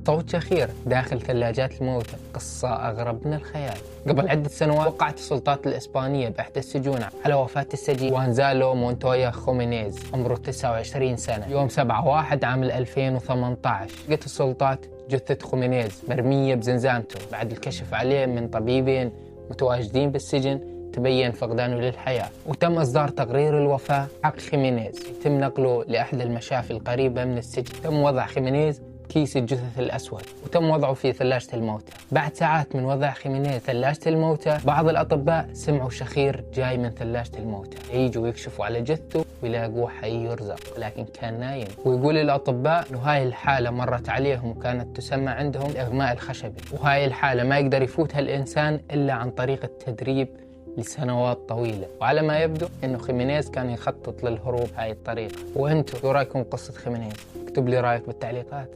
صوت شخير داخل ثلاجات الموتى، قصة أغرب من الخيال. قبل عدة سنوات وقعت السلطات الإسبانية بإحدى السجون على وفاة السجين وانزالو مونتويا خومينيز عمره 29 سنة يوم 7/1 عام 2018. لقت السلطات جثة خومينيز مرمية بزنزانته بعد الكشف عليه من طبيبين متواجدين بالسجن تبين فقدانه للحياة، وتم إصدار تقرير الوفاة حق خيمينيز. يتم نقله لأحد المشافي القريبة من السجن. تم وضع خيمينيز كيس الجثث الأسود وتم وضعه في ثلاجة الموتى. بعد ساعات من وضع خيمينيز ثلاجة الموتى، بعض الأطباء سمعوا شخير جاي من ثلاجة الموتى. يجوا يكشفوا على جثته ويلاقوه حي يرزق، لكن كان نايم. ويقول الأطباء إنه هاي الحالة مرت عليهم وكانت تسمى عندهم الإغماء الخشبي، وهاي الحالة ما يقدر يفوتها الإنسان إلا عن طريق التدريب لسنوات طويلة. وعلى ما يبدو إنه خيمينيز كان يخطط للهروب هاي الطريقة. وأنتم شو رأيكم قصة خيمينيز؟ اكتب لي رأيك بالتعليقات.